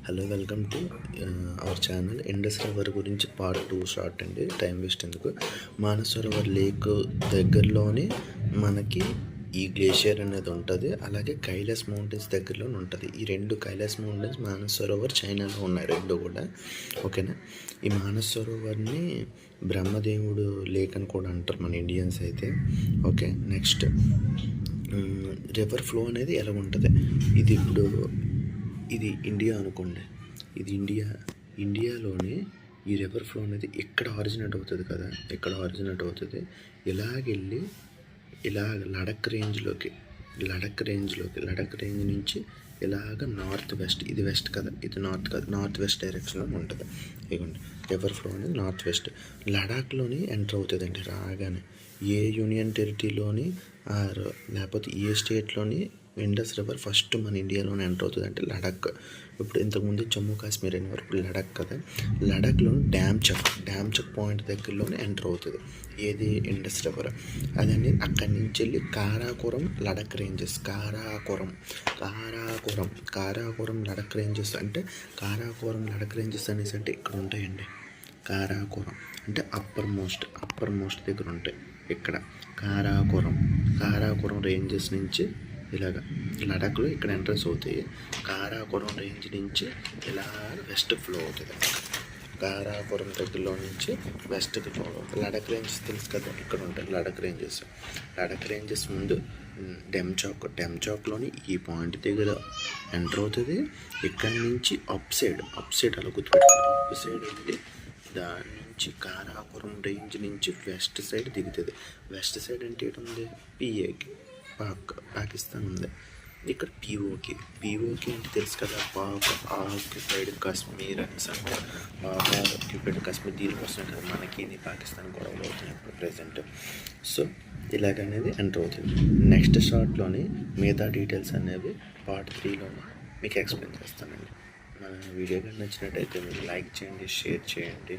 Hello, welcome to our channel. Indus river గురించి part 2 start అండి. Time waste ఎందుకు. Mansarovar lake దగ్గరలోనే మనకి ఈ గ్లేషియర్ అనేది ఉంటుంది. అలాగే కైలాస్ మౌంటైన్స్ దగ్గరలోనే ఉంటుంది. ఈ రెండు కైలాస్ మౌంటైన్స్ మానసరోవర్ చైనాలో ఉన్నాయి, రెండు కూడా. ఓకేనా. ఈ మానసరోవర్ని బ్రహ్మదేవుడు లేక్ అని కూడా అంటారు మన ఇండియన్స్ అయితే. ఓకే. నెక్స్ట్ రివర్ ఫ్లో అనేది ఎలా ఉంటుంది. ఇది ఇండియా అనుకోండి. ఇది ఇండియాలోనే ఈ రివర్ ఫ్లో అనేది ఇక్కడ ఆరిజినేట్ అవుతుంది కదా. ఇక్కడ ఆరిజినేట్ అవుతుంది. ఇలాగెళ్ళి లడక్ రేంజ్ నుంచి ఇలాగ నార్త్ వెస్ట్, ఇది వెస్ట్ కదా, ఇది నార్త్ కదా, నార్త్ వెస్ట్ డైరెక్షన్లో ఉంటుంది. ఇదిగోండి రివర్ ఫ్లో అనేది నార్త్ వెస్ట్ లడాఖ్లోని ఎంటర్ అవుతుంది అండి. రాగానే ఏ యూనియన్ టెరిటరీలోని లేకపోతే ఏ స్టేట్లోని ఇండస్ రివర్ ఫస్ట్ మన ఇండియాలోనే ఎంటర్ అవుతుంది అంటే లడాక్. ఇప్పుడు ఇంతకుముందు జమ్మూ కాశ్మీర్ అయిన వరకు లడాక్ కదా. లడాక్లో డ్యామ్ చెక్ పాయింట్ దగ్గరలోనే ఎంటర్ అవుతుంది ఏది ఇండస్ రివర్. అదని అక్కడి నుంచి వెళ్ళి కారాకోరం లడాక్ రేంజెస్, కారాకోరం లడాక్ రేంజెస్ అంటే కారాకోరం లడాక్ రేంజెస్ అనేసి అంటే ఇక్కడ ఉంటాయండి. కారాకోరం అంటే అప్పర్ మోస్ట్ దగ్గర ఉంటాయి. ఇక్కడ కారాకోరం రేంజెస్ నుంచి ఇలాగ లడాఖ్లో ఇక్కడ ఎంట్రన్స్ అవుతాయి. కారాకోరం రేంజ్ నుంచి ఇలా వెస్ట్ ఫ్లో అవుతుంది. కారాకోరం దగ్గరలో నుంచి వెస్ట్కి ఫ్లో అవుతుంది. లడాక్ రేంజెస్ తెలుసు కదా, ఇక్కడ ఉంటాయి లడాక్ రేంజెస్ ముందు డెమ్చాక్లోని ఈ పాయింట్ దగ్గర ఎంటర్ అవుతుంది. ఇక్కడి నుంచి అప్ సైడ్ అలా గుర్తుపెట్టుకోండి. అప్ సైడ్ వెళ్ళి దాని నుంచి కారాకోరం రేంజ్ నుంచి వెస్ట్ సైడ్ దిగుతుంది. వెస్ట్ సైడ్ అంటే ఏంటుంది, పిఏకి పాకిస్తాన్ ఉంది. ఇక్కడ పీఓకే అంటే తెలుసు కదా, ఆక్యుపైడ్ కాశ్మీర్ అని అంటారు. ఆక్యుపైడ్ కాశ్మీర్ దీనికోసం కదా మనకి పాకిస్తాన్ గొడవలు అవుతున్నాయి ఇప్పుడు ప్రజెంట్. సో ఇలాగనేది ఎంటర్ అవుతుంది. నెక్స్ట్ షార్ట్లోని మిగతా డీటెయిల్స్ అనేవి పార్ట్ 3లోనే మీకు ఎక్స్ప్లెయిన్ చేస్తానండి. మన వీడియో కానీ నచ్చినట్టయితే మీరు లైక్ చేయండి, షేర్ చేయండి.